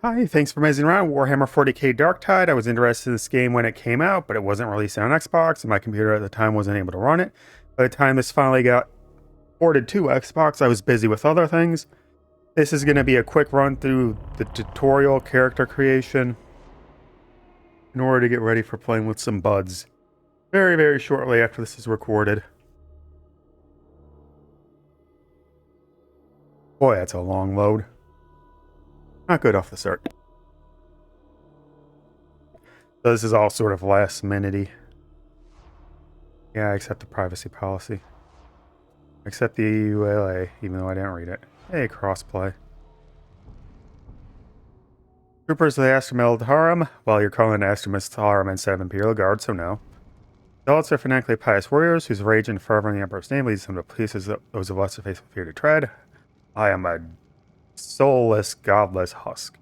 Hi, thanks for messing around. Warhammer 40K Darktide. I was interested in this game when it came out, but it wasn't released on Xbox, and my computer at the time wasn't able to run it. By the time this finally got ported to Xbox, I was busy with other things. This is going to be a quick run through the tutorial character creation in order to get ready for playing with some buds very, very shortly after this is recorded. Boy, that's a long load. Not good off the start. So this is all sort of last minute-y. Yeah, I accept the privacy policy. Accept the ULA, even though I didn't read it. Hey, crossplay. Troopers of the Astromeld Harem. Well, you're calling it Astromist Harem instead of Imperial Guard, so no. Zealots are fanatically pious warriors whose rage and fervor in the Emperor's name leads them to places those of us who face fear to tread. I am a soulless, godless husk.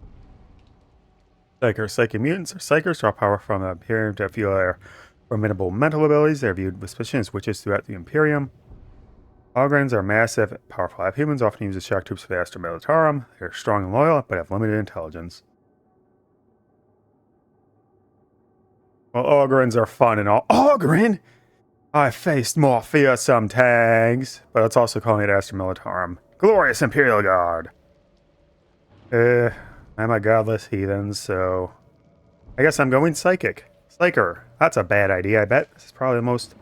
Psychic mutants or psychers draw power from the Imperium to fuel their formidable mental abilities. They're viewed with suspicion as witches throughout the Imperium. Ogrins are massive, powerful half-humans, often used as shock troops for the Astra Militarum. They're strong and loyal, but have limited intelligence. Well, Ogrins are fun and all. Ogrin! I faced more fearsome tags, but it's also calling it Astra Militarum. Glorious Imperial Guard! I'm a godless heathen, so I guess I'm going psychic. Psyker. That's a bad idea, I bet. This is probably the most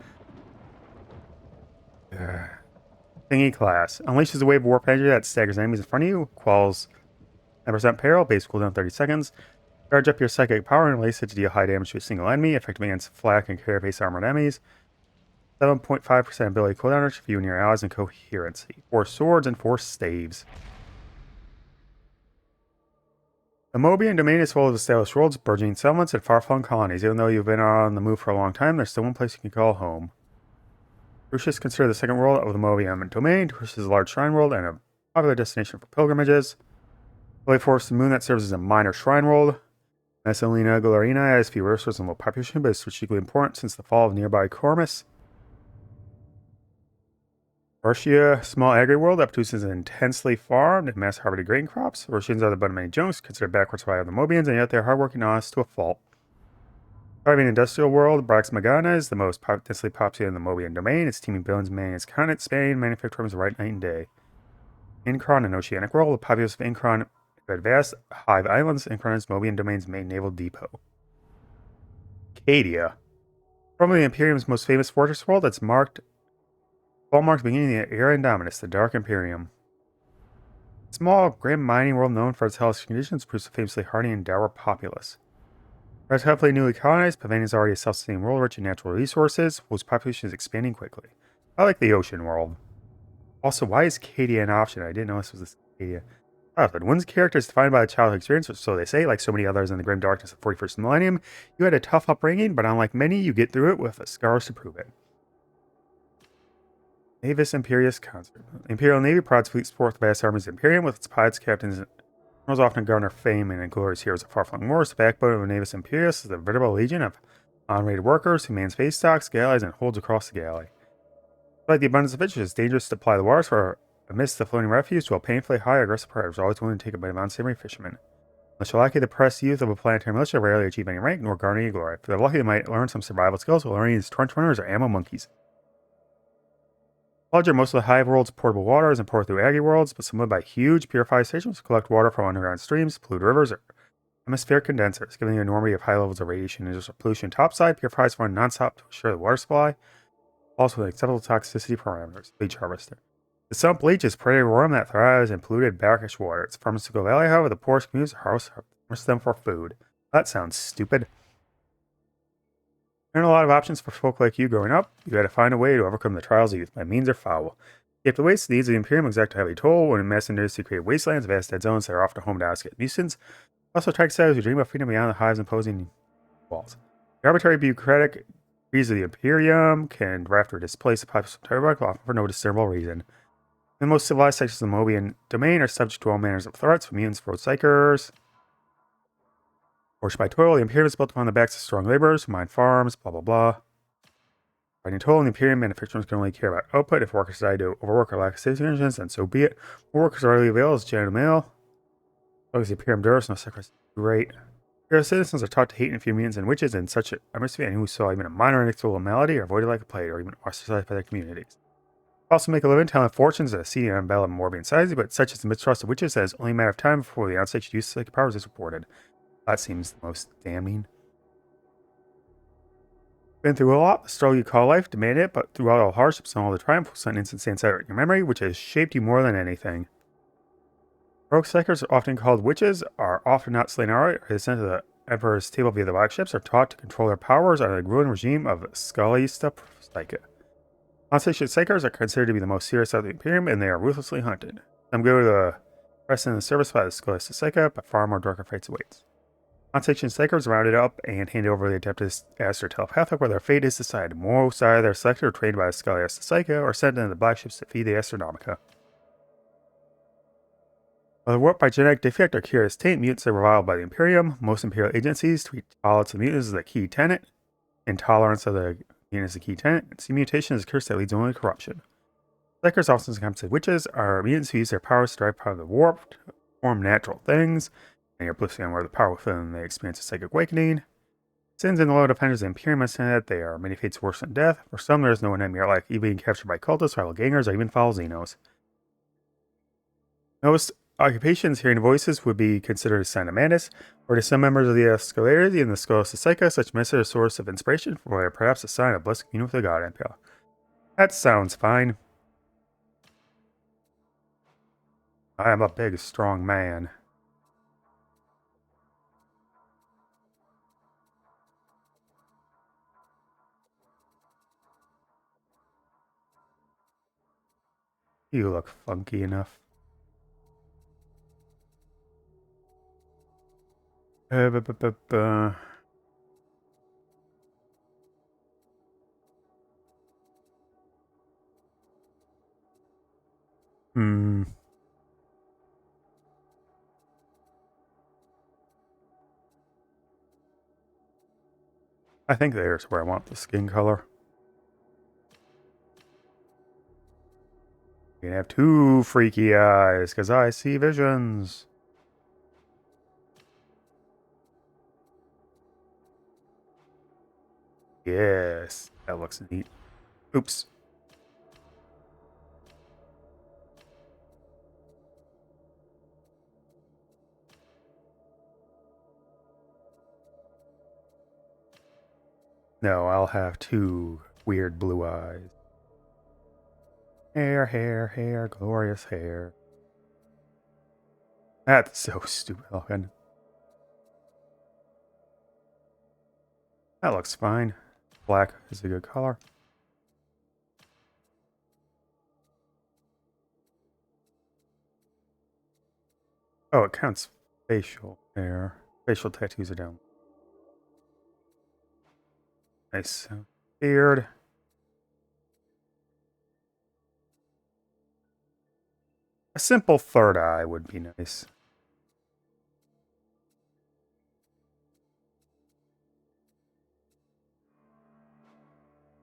thingy class. Unleashes a wave of warp energy that staggers enemies in front of you. Quells 10% peril. Base cooldown 30 seconds. Charge up your psychic power and release it to deal high damage to a single enemy, effective against flak and carapace armored enemies. 7.5% ability cooldown for you and your allies and coherency. 4 swords and 4 staves. The Mobian domain is full of established worlds, burgeoning settlements, and far-flung colonies. Even though you've been on the move for a long time, there's still one place you can call home. Crucius is considered the second world of the Mobian domain. Crucius is a large shrine world and a popular destination for pilgrimages. Holy Forest Moon that serves as a minor shrine world. Messalina Glorina has few resources and low population, but is strategically important since the fall of nearby Cormus. Russia, small agri world that produces intensely farmed and mass harvested grain crops. Russians are the butt of many jokes, considered backwards by the Mobians, and yet they're hardworking and honest to a fault. Thriving industrial world, Brax Magana is the most densely populated in the Mobian domain. Its teeming billions man its continent, Spain, manufacturers right night and day. Incron, an oceanic world, the populace of Incron had vast hive islands. Incron is Mobian domain's main naval depot. Cadia. Probably the Imperium's most famous fortress world, it's marked hallmarks beginning the era Indominus, the Dark Imperium. Small, grim mining world known for its hellish conditions proves a famously hardy and dour populace. Whereas heavily newly colonized, Pavania is already a self-sustaining world rich in natural resources, whose population is expanding quickly. I like the ocean world. Also, why is Cadia an option? I didn't know this was Cadia. Childhood. One's character is defined by the childhood experience, so they say, like so many others in the grim darkness of the 41st millennium. You had a tough upbringing, but unlike many, you get through it with the scars to prove it. Navis Imperius Concert. The Imperial Navy provides fleet support the vast armies of Imperium, with its pilots, captains, and generals often garner fame and glorious heroes of far-flung wars. The backbone of Navis Imperius is a veritable legion of unrated workers who man space stocks, galleys, and holds across the galley. Despite the abundance of fish, it is dangerous to ply the waters, for amidst the floating refuse, dwell painfully high, aggressive predators, always willing to take a bite of unsavory fishermen. The Shalaki, the pressed youth of a planetary militia, rarely achieve any rank, nor garner any glory. If they're lucky, they might learn some survival skills, while learning these trench runners or ammo monkeys. Larger, most of the hive world's portable water is imported through agri worlds, but supplied by huge purified stations to collect water from underground streams, polluted rivers, or atmospheric condensers, giving the enormity of high levels of radiation and pollution topside. Purifiers run nonstop to assure the water supply, also with acceptable toxicity parameters. Bleach harvester. The sump leech is a predatory worm that thrives in polluted brackish water. Its pharmaceutical value, however, the poorest communities harvest them for food. That sounds stupid. There aren't a lot of options for folk like you growing up. You had to find a way to overcome the trials of youth by means or foul. Yet the waste needs of the Imperium exact a heavy toll when mass industry create wastelands, vast dead zones that are often home to outskirts nuisance. Also, try to settle who dream of freedom beyond the hives imposing walls. The arbitrary bureaucratic decrees of the Imperium can draft or displace the population of Terrorbuck, often for no discernible reason. The most civilized sections of the Mobian domain are subject to all manners of threats, from mutants, road psychers. Forged by toil, the Imperium is built upon the backs of strong laborers who mine farms, blah blah blah. Fighting toil, the Imperium manufacturers can only care about output. If workers decide to overwork or lack safety conditions, then so be it. More workers are readily available as genital mail. long as the Imperium endures, no sacrifice. Great. Imperial citizens are taught to hate and fear mutants and witches in such a atmosphere, and who saw even a minor unacceptable malady are avoided like a plague, or even ostracized by their communities. Also make a living telling fortunes that see and Bella Morbian sizes, but such as the mistrust of witches that it's only a matter of time before the onstage use of psychic powers is reported. That seems the most damning. Been through a lot, the struggle you call life demanded it, but throughout all hardships and all the triumph, was an instant stands out in your memory, which has shaped you more than anything. Rogue psychers, often called witches, are often not slain outright, or sent to the Emperor's table via the black ships, are taught to control their powers under the growing regime of Scalista Psyche. On-station psychers are considered to be the most serious of the Imperium, and they are ruthlessly hunted. Some go to the rest in the service by the Scalista Psyche, but far more darker fates awaits. On-station psychers are rounded up and handed over to the Adeptus Astra Telepathic, where their fate is decided. Most either selected or trained by the Scalista Psyche, or sent into the black ships to feed the Astronomica. Whether warped by genetic defect or curious taint, mutants are reviled by the Imperium. Most Imperial agencies treat tolerance of mutants as a key tenet. Intolerance of the mutant is a key tenet. And see mutation as a curse that leads only to corruption. Psychers, often sometimes witches, are mutants who use their powers to drive part of the warp, to form natural things, and you're blissfully unaware of the power within them, they experience a psychic awakening. Sins and the low dependence of the Imperium understand that they are many fates worse than death. For some, there is no enemy like even being captured by cultists, rival gangers, or even foul Xenos. Most occupations hearing voices would be considered a sign of madness, or to some members of the Scolarity and the Scalista Psyche, such message is a source of inspiration, or perhaps a sign of blessed communion with the God Empire. That sounds fine. I am a big, strong man. You look funky enough. Hmm. I think there's where I want the skin color. You can have two freaky eyes, because I see visions. Yes, that looks neat. Oops. No, I'll have two weird blue eyes. Hair, hair, hair, glorious hair. That's so stupid looking. That looks fine. Black is a good color. Oh, it counts facial hair. Facial tattoos are down. Nice. Beard. A simple third eye would be nice.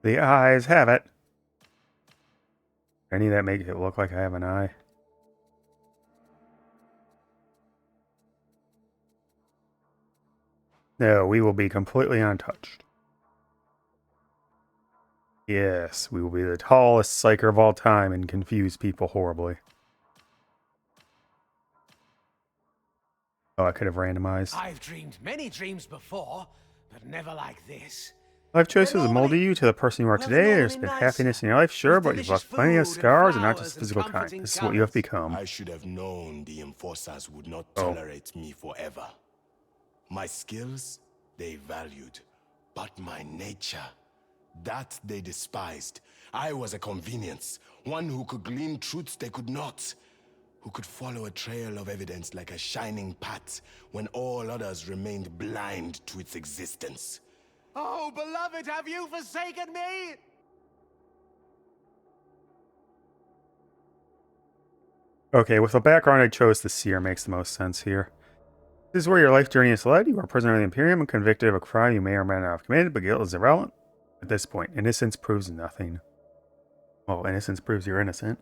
The eyes have it. Any that make it look like I have an eye. No, we will be completely untouched. Yes, we will be the tallest psyker of all time and confuse people horribly. Oh, I could have randomized. I've dreamed many dreams before, but never like this. Life choices have molded you to the person you are today. There's been happiness in your life, sure, but you've left plenty of scars and not just the physical kind. This is what you have become. I should have known the enforcers would not tolerate me forever. My skills, they valued, but my nature, that they despised. I was a convenience, one who could glean truths they could not, who could follow a trail of evidence like a shining path when all others remained blind to its existence. Oh, beloved, have you forsaken me? Okay, with the background I chose, the seer makes the most sense here. This is where your life journey is led. You are a prisoner of the Imperium and convicted of a crime you may or may not have committed, but guilt is irrelevant. At this point, innocence proves nothing. Well, innocence proves you're innocent.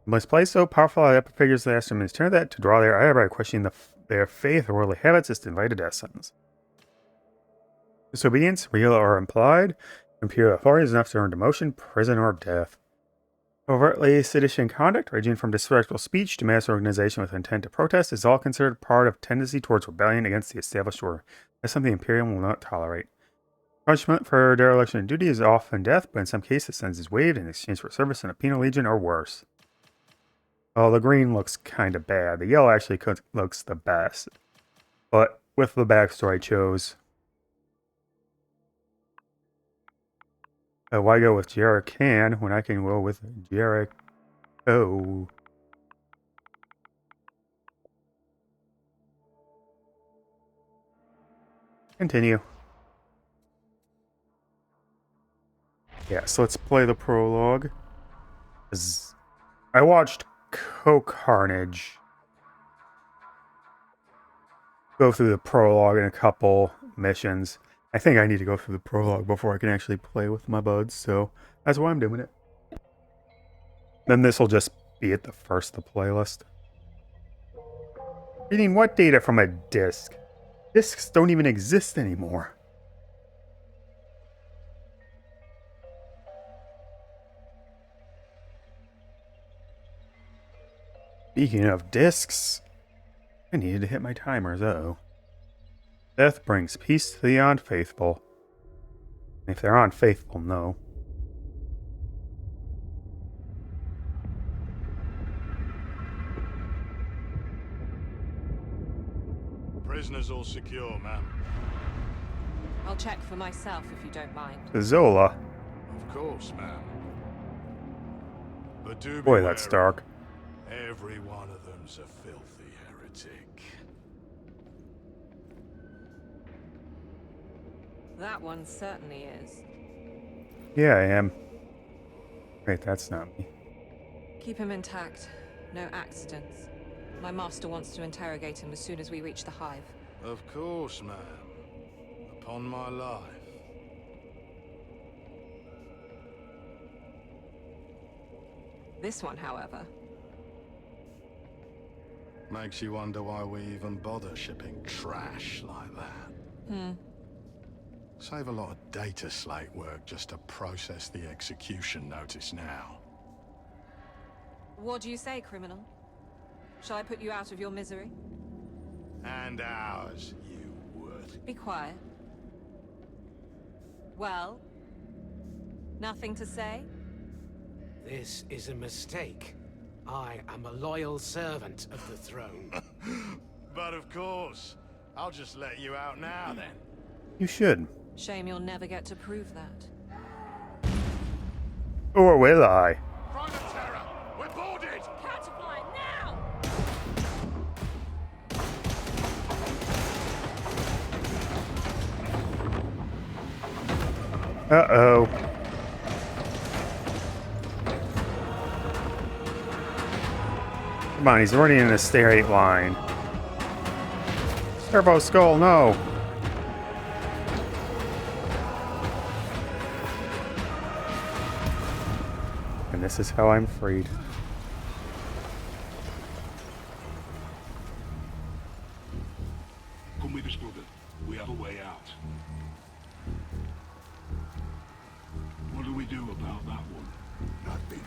Must play so powerful that upper figures ask them to turn that to draw their ire by questioning their faith or worldly habits is to invite a death sentence. Disobedience, real or implied, imperial authority is enough to earn demotion, prison, or death. Overtly seditious conduct, ranging from disrespectful speech to mass organization with intent to protest, is all considered part of tendency towards rebellion against the established order. That's something the Imperium will not tolerate. Punishment for dereliction of duty is often death, but in some cases, the sentence is waived in exchange for service in a penal legion or worse. Well, the green looks kind of bad. The yellow actually looks the best. But with the backstory I chose, why go with Jerican when I can go with Jericho? Continue. Yeah, so let's play the prologue. I watched Carnage go through the prologue in a couple missions. I think I need to go through the prologue before I can actually play with my buds, so that's why I'm doing it. Then this will just be at the first of the playlist. Reading what data from a disk? Disks don't even exist anymore. Speaking of discs, I needed to hit my timers, uh-oh. Death brings peace to the unfaithful. If they're unfaithful, no. Prisoners all secure, ma'am. I'll check for myself if you don't mind. Zola. Of course, ma'am. But do be Boy, that's wary. dark. Every one of them's a filthy heretic. That one certainly is. Yeah, I am. Wait, that's not me. Keep him intact. No accidents. My master wants to interrogate him as soon as we reach the hive. Of course, ma'am. Upon my life. This one, however. Makes you wonder why we even bother shipping trash like that. Save a lot of data slate work just to process the execution notice now. What do you say, criminal? Shall I put you out of your misery? And ours, you would. Be quiet. Well? Nothing to say? This is a mistake. I am a loyal servant of the throne. But of course, I'll just let you out now then. You should. Shame you'll never get to prove that. Or will I? Prime of Terror, we're boarded! Counterfly now! Uh-oh. Come on, he's already in a straight line. Turbo Skull, no! And this is how I'm freed. Come with us, brother. We have a way out. What do we do about that one? Nothing.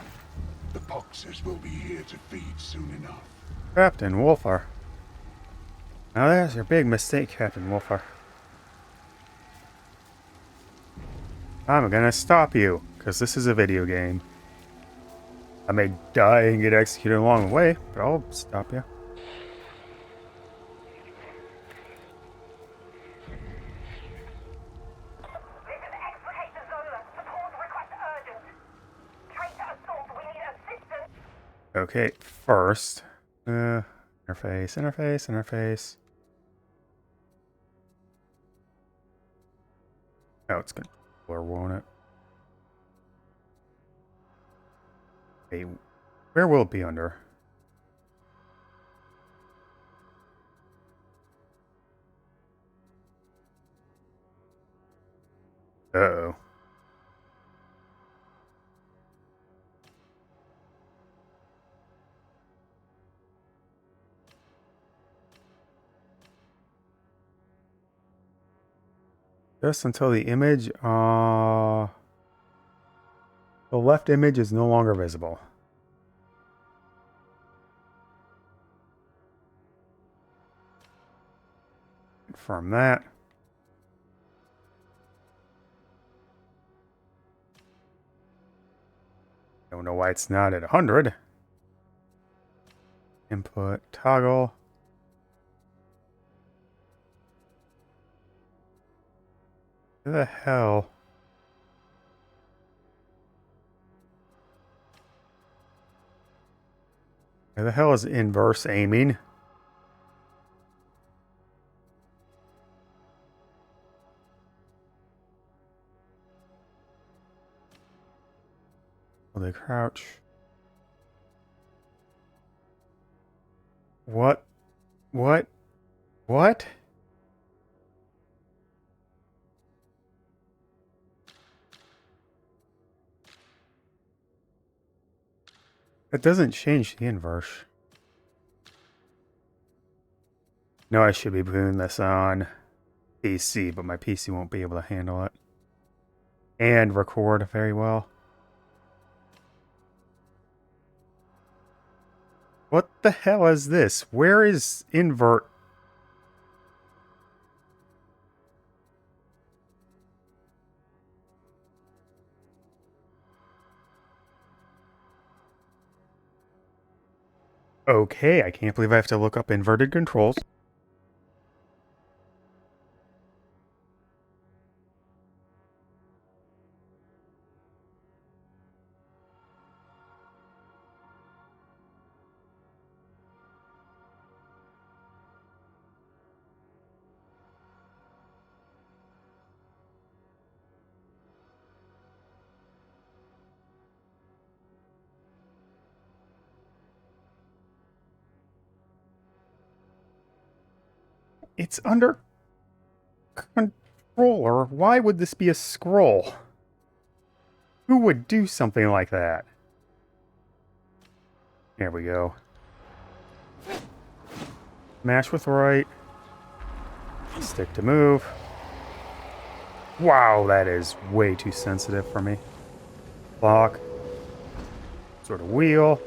The boxers will be here to feed soon enough. Captain Wolfer. Now there's your big mistake, Captain Wolfer. I'm gonna stop you, because this is a video game. I may die and get executed along the way, but I'll stop you. This is Explicate Zola. Support request urgent. Traitor assault. We need assistance. Okay, first, interface. Oh, it's gonna blur, won't it? Hey, where will it be under? Uh-oh. Just until the image, the left image is no longer visible. Confirm that. Don't know why it's not at 100. Input toggle. Who the hell? Where the hell is inverse aiming? Will they crouch? What? What? What? That doesn't change the inverse. No, I should be putting this on PC, but my PC won't be able to handle it. And record very well. What the hell is this? Where is invert? Okay, I can't believe I have to look up inverted controls. It's under controller. Why would this be a scroll? Who would do something like that? There we go. Mash with right. Stick to move. Wow, that is way too sensitive for me. Block. Sort of wheel.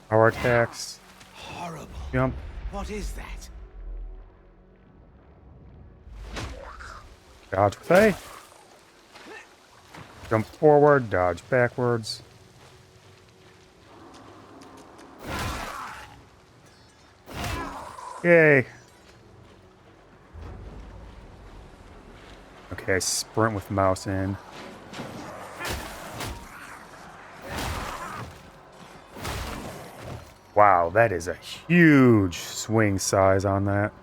Power attacks. Horrible. Jump. What is that? Dodge with A. Jump forward. Dodge backwards. Yay. Okay, sprint with mouse in. Wow, that is a huge swing size on that.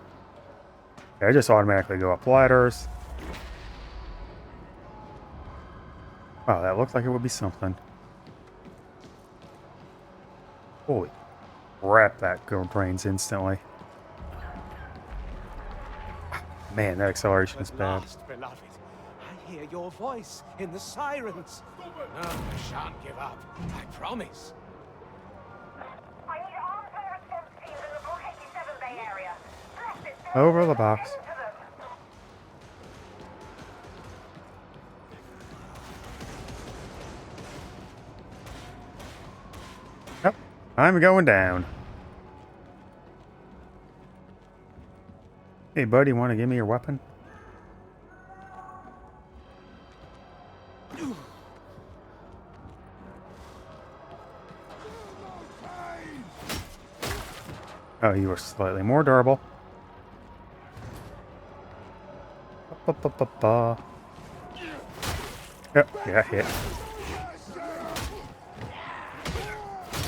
Okay, I just automatically go up ladders. Wow, that looked like it would be something. Holy crap, that drains instantly. Man, that acceleration is bad. Last, beloved, I hear your voice in the sirens. No, I shan't give up. I promise. I need arms and response teams in the Block 87 Bay area. Bless it, Over the box. into them. Yep, I'm going down. Hey, buddy, want to give me your weapon? Oh, you are slightly more durable. Ba-ba-ba-ba. Yep, yeah, hit.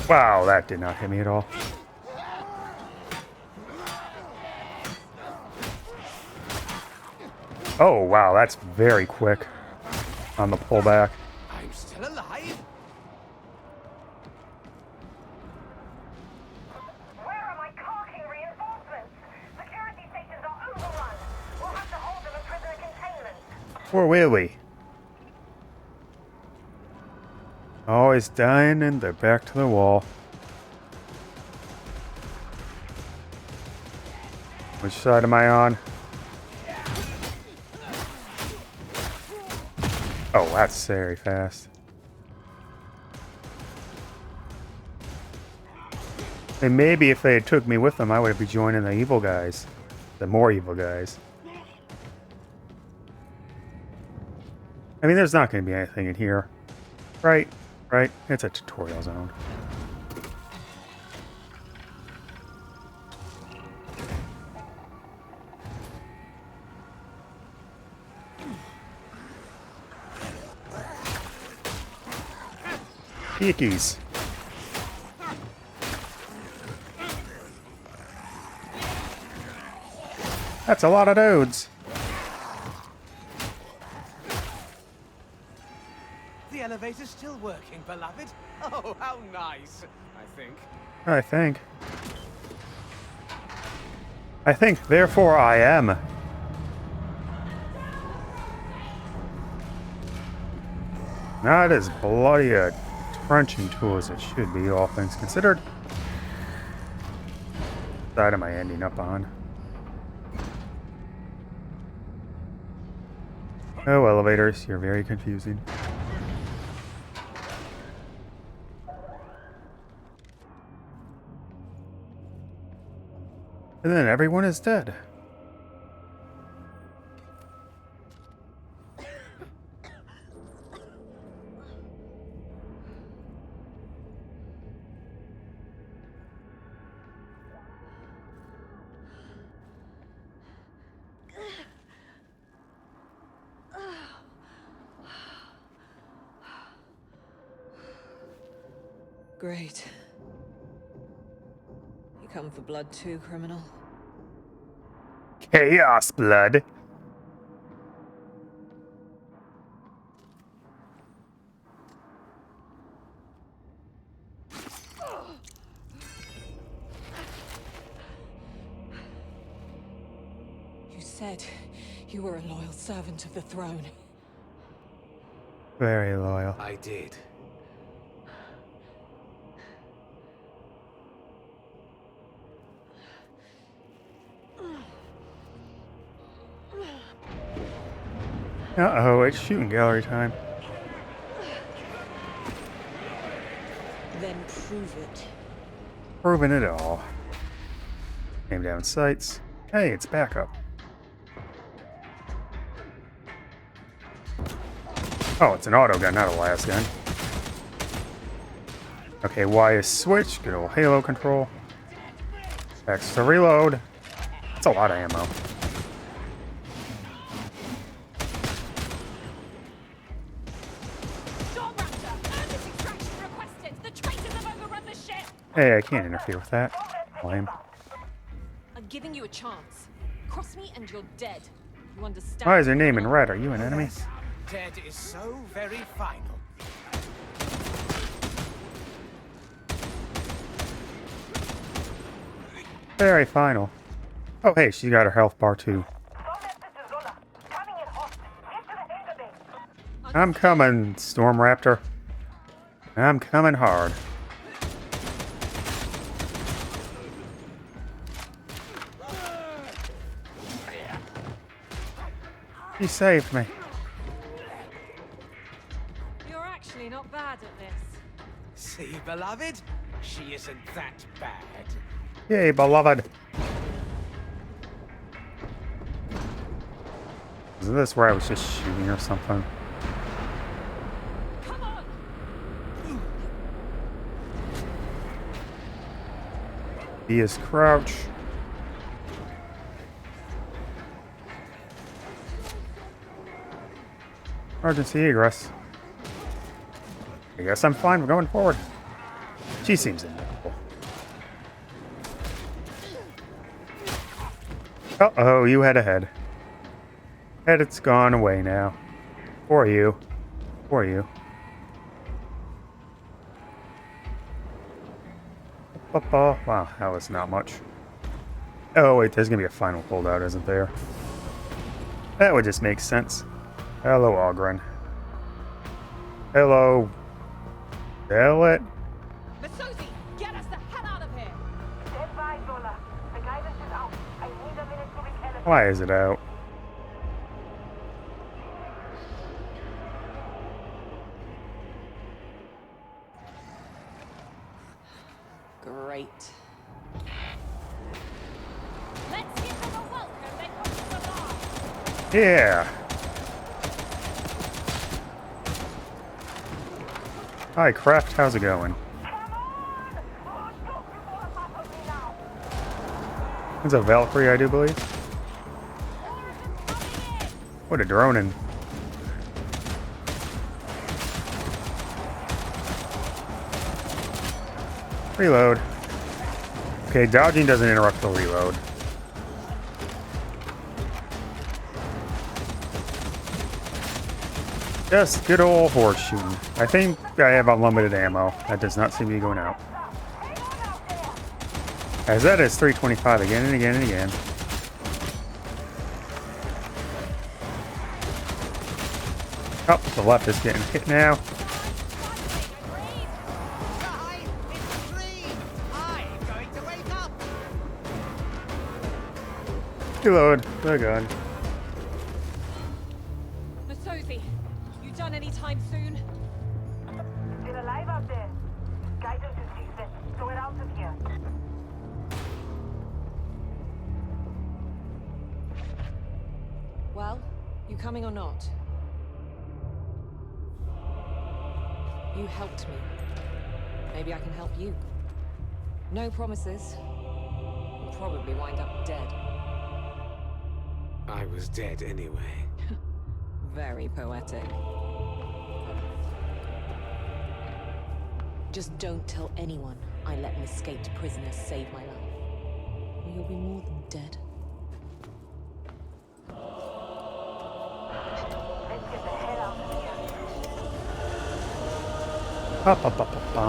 Wow, that did not hit me at all. Oh, wow, that's very quick on the pullback. I'm still alive? Where are my carking reinforcements? Security stations are overrun. We'll have to hold them in prisoner containment. Or will we? Always dying and they're back to the wall. Which side am I on? Oh, that's very fast. And maybe if they had took me with them, I would be joining the evil guys. The more evil guys. I mean, there's not going to be anything in here. Right? Right? It's a tutorial zone. Peekies. That's a lot of dudes. The elevator's still working, beloved. Oh, how nice, I think. I think, therefore I am. Not as bloody a crunching tool as it should be, all things considered. What side am I ending up on? Oh, elevators, you're very confusing. And then everyone is dead. Great. You come for blood too, criminal? Chaos blood. You said you were a loyal servant of the throne. Very loyal. I did. Uh-oh, it's shooting gallery time. Then prove it. Proving it all. Aim down sights. Hey, it's backup. Oh, it's an auto gun, not a las gun. Okay, Y is switch. Good old Halo control. X to reload. That's a lot of ammo. Hey, I can't interfere with that. Lame. I'm giving you a chance. Cross me and you're dead. You understand? Why is your name in red? Are you an enemy? Dead is so very final. Very final. Oh, hey, she got her health bar too. I'm coming, Storm Raptor. I'm coming hard. She saved me. You're actually not bad at this. See, beloved? She isn't that bad. Yay, beloved. Is this where I was just shooting or something? Come on! He is crouch. Emergency egress. I guess I'm fine. We're going forward. She seems inevitable. Uh-oh, you head ahead. And it's gone away now. For you. For you. Wow, that was not much. Oh, wait, there's gonna be a final holdout, isn't there? That would just make sense. Hello, Ogren. Hello. Tell it. Masuzi, get us the hell out of here! Stand by, Zola. I Guidance is out. I need a minute to recalibrate. Why is it out? Great. Let's give them a welcome they won't survive. Yeah. Hi, Kraft. How's it going? It's a Valkyrie, I do believe. What a droning. Reload. Okay, dodging doesn't interrupt the reload. Just good old horse shooting. I think I have unlimited ammo. That does not seem to be going out. As that is 325 again and again and again. Oh, the left is getting hit now. Reload. Oh god. Masozi, you done any time soon? Still alive out there. Guidance is decent, so we're out of here. Well, you coming or not? You helped me. Maybe I can help you. No promises. You'll probably wind up dead. I was dead anyway. Very poetic. Just don't tell anyone I let an escaped prisoner save my life. Or you'll be more than dead. Let's get the hell out of here. Pa, pa, pa, pa, pa.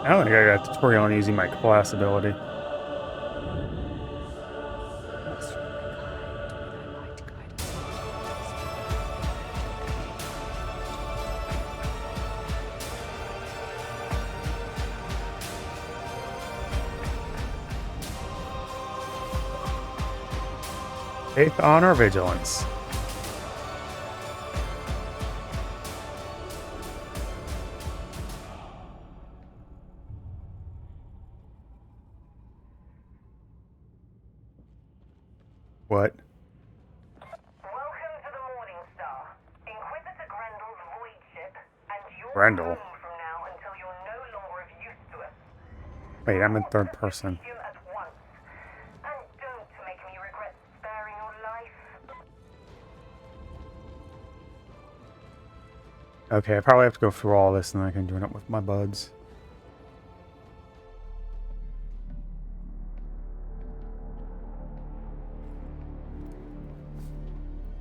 I don't think I got a tutorial on using my class ability. Faith, honor, vigilance. What? Welcome to the Morning Star. Inquisitor Grendel's void ship, and you're Grendel? home from now until you're no longer of use to us. Wait, I'm in third person. Him at once. And don't make me regret sparing your life. Okay, I probably have to go through all this and then I can join up with my buds.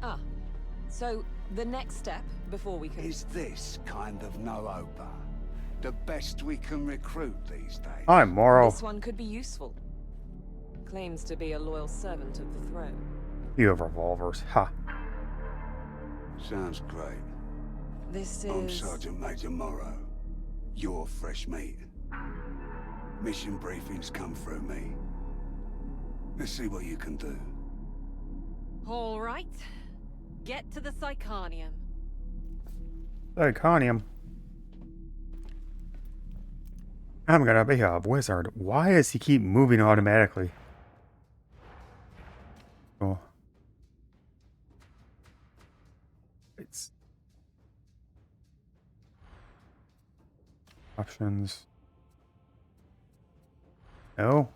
Ah, so the next step before we can... Is this kind of no-oper the best we can recruit these days? Hi, Morrow. This one could be useful. Claims to be a loyal servant of the throne. You have revolvers. Ha. Sounds great. This I'm is... Sergeant Major Morrow. You're fresh meat. Mission briefings come through me. Let's see what you can do. All right. Get to the Psychonium. Iconium. I'm gonna be a wizard. Why does he keep moving automatically? Oh. It's... Options. No.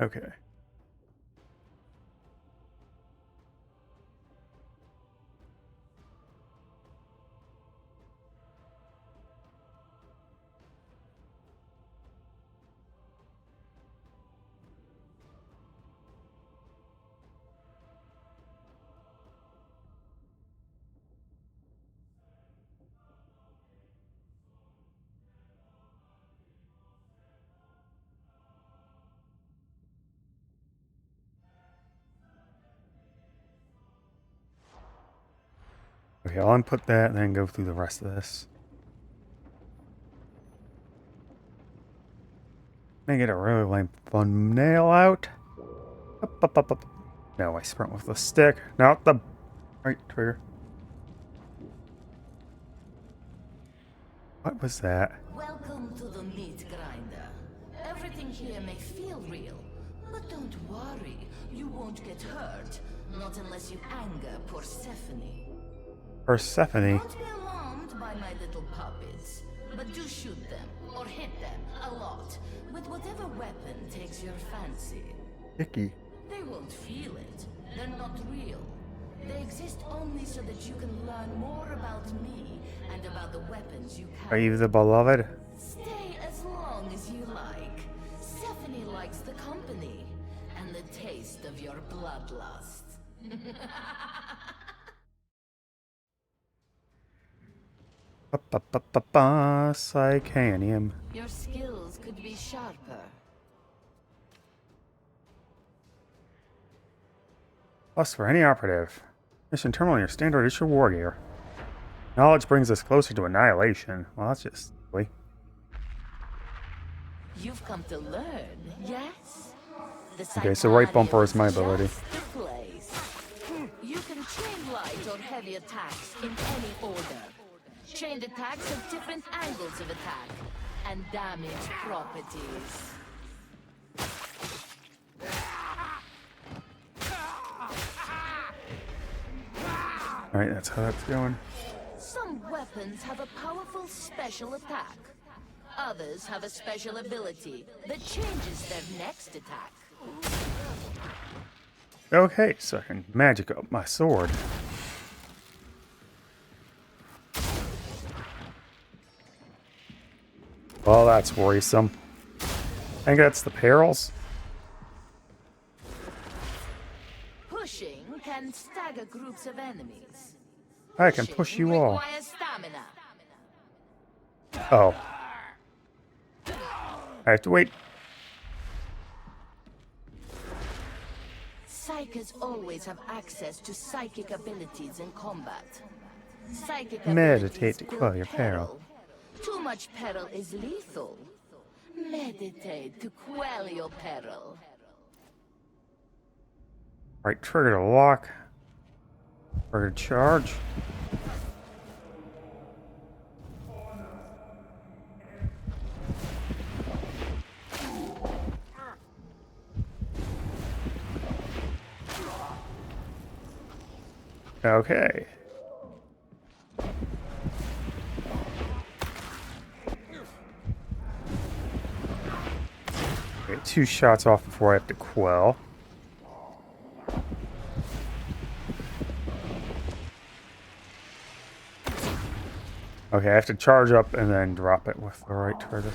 Okay. Okay, I'll input that and then go through the rest of this. Make it a really lame thumbnail out. Up, up, up, up. No, I sprint with the stick, not the right trigger. What was that? Welcome to the meat grinder. Everything here may feel real, but don't worry, you won't get hurt. Not unless you anger Persephone. Persephone. Don't be alarmed by my little puppets, but do shoot them, or hit them, a lot, with whatever weapon takes your fancy. Icky. They won't feel it. They're not real. They exist only so that you can learn more about me and about the weapons you Are carry. you the beloved? Stay as long as you like. Stephanie likes the company and the taste of your bloodlust. Psychanium. Your skills could be sharper. Plus for any operative. Mission terminal in your standard issue war gear. Knowledge brings us closer to annihilation. Well, that's just silly. You've come to learn, yes? The Okay, so right bumper is my Psychanium ability. just the place. You can chain light or heavy attacks in any order. Chained attacks have different angles of attack and damage properties. Alright, that's how that's going. Some weapons have a powerful special attack. Others have a special ability that changes their next attack. Okay, so I can magic up my sword. Well, that's worrisome. I think that's the perils. Pushing can stagger groups of enemies. I can push you all. Requires stamina. Oh. I have to wait. Psychers always have access to psychic abilities in combat. Psychic Meditate to abilities quell build your peril. Too much peril is lethal. Meditate to quell your peril. Right trigger to lock. Trigger to charge. Okay. Okay, 2 shots off before I have to quell. Okay, I have to charge up and then drop it with the right trigger.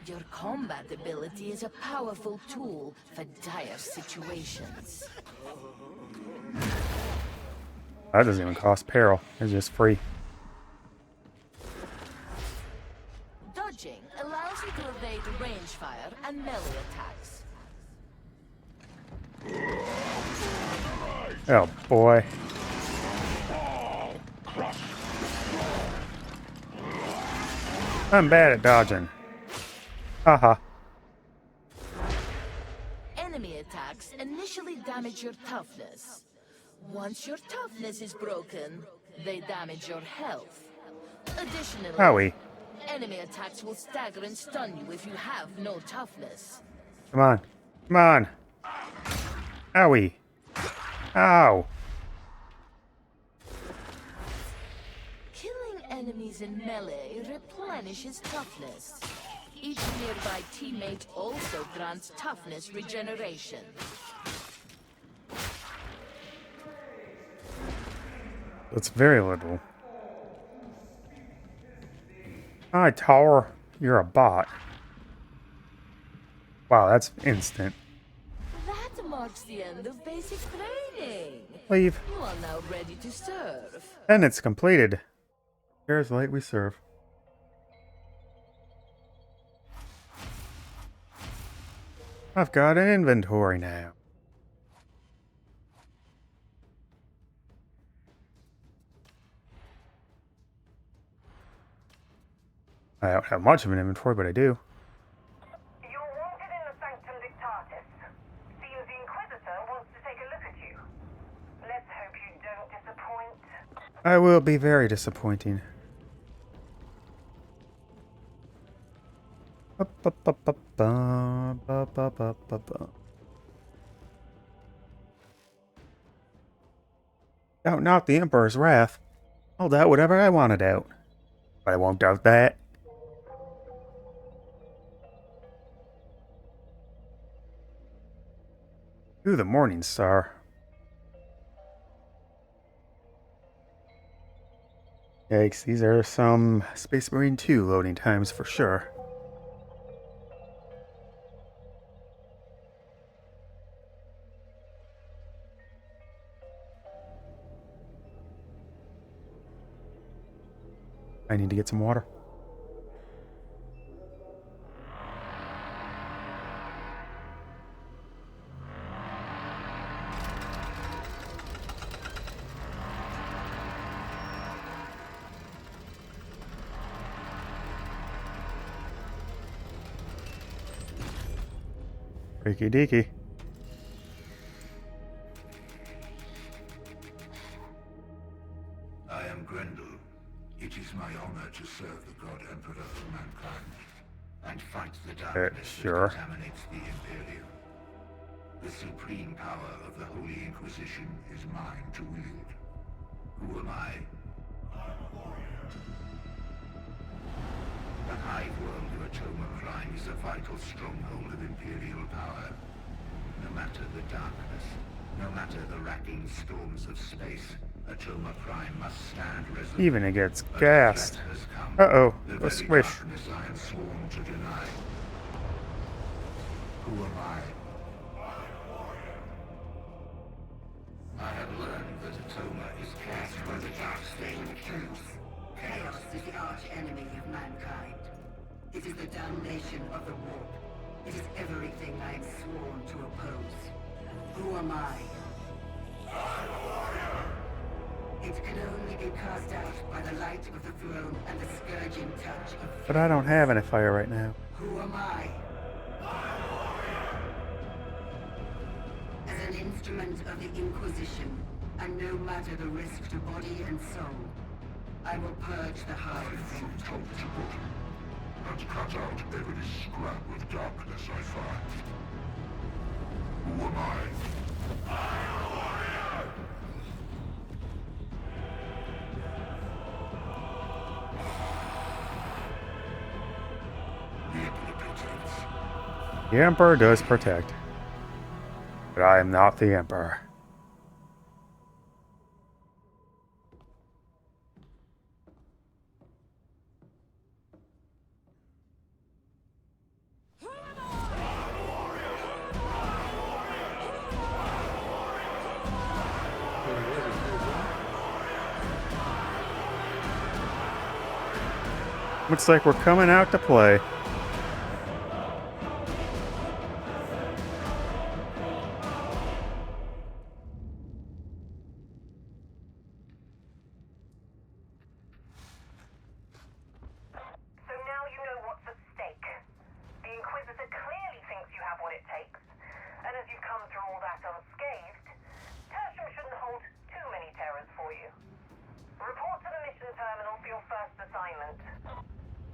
Your combat ability is a powerful tool for dire situations. That doesn't even cost peril. It's just free. Dodging allows you to evade range fire and melee attacks. Oh boy. I'm bad at dodging. Haha. Enemy attacks initially damage your toughness. Once your toughness is broken, they damage your health. Additionally, Howie. enemy attacks will stagger and stun you if you have no toughness. Come on. Come on. Owie. Ow. Killing enemies in melee replenishes toughness. Each nearby teammate also grants toughness regeneration. That's very little. Hi, Tower. You're a bot. Wow, that's instant. That marks the end of basic training. Leave. You are now ready to serve. And it's completed. Here's the light we serve. I've got an inventory now. I don't have much of an inventory, but I do. You're wanted in the Sanctum Dictatus. Seems the Inquisitor wants to take a look at you. Let's hope you don't disappoint. I will be very disappointing. Doubt not the Emperor's wrath. I'll doubt whatever I want to doubt. But I won't doubt that. Ooh, the Morning Star. Yikes, these are some Space Marine 2 loading times for sure. I need to get some water. Freaky deaky. I am Grendel. It is my honor to serve the God Emperor of mankind and fight the darkness sure. that contaminates the Imperium. The supreme power of the Holy Inquisition is mine to wield. Who am I? The hive world of Atoma Prime is a vital stronghold of Imperial power. No matter the darkness, no matter the racking storms of space, Atoma Prime must stand resolute. Even it gets gassed. Uh-oh, a squish. I am sworn to deny. Who am I? I have learned that Atoma is cast by the dark stain of truth. Chaos is the arch-enemy of mankind. It is the damnation of the warp. It is everything I am sworn to oppose. Who am I? It can only be cast out by the light of the throne and the scourging touch of... But I don't have any fire right now. Who am I? As an instrument of the Inquisition, and no matter the risk to body and soul, I will purge the hive from top to bottom, and cut out every scrap of darkness I find. Who am I? The Emperor does protect. But I am not the Emperor. Looks like we're coming out to play. So now you know what's at stake. The Inquisitor clearly thinks you have what it takes. And as you've come through all that unscathed, Tertium shouldn't hold too many terrors for you. Report to the mission terminal for your first assignment.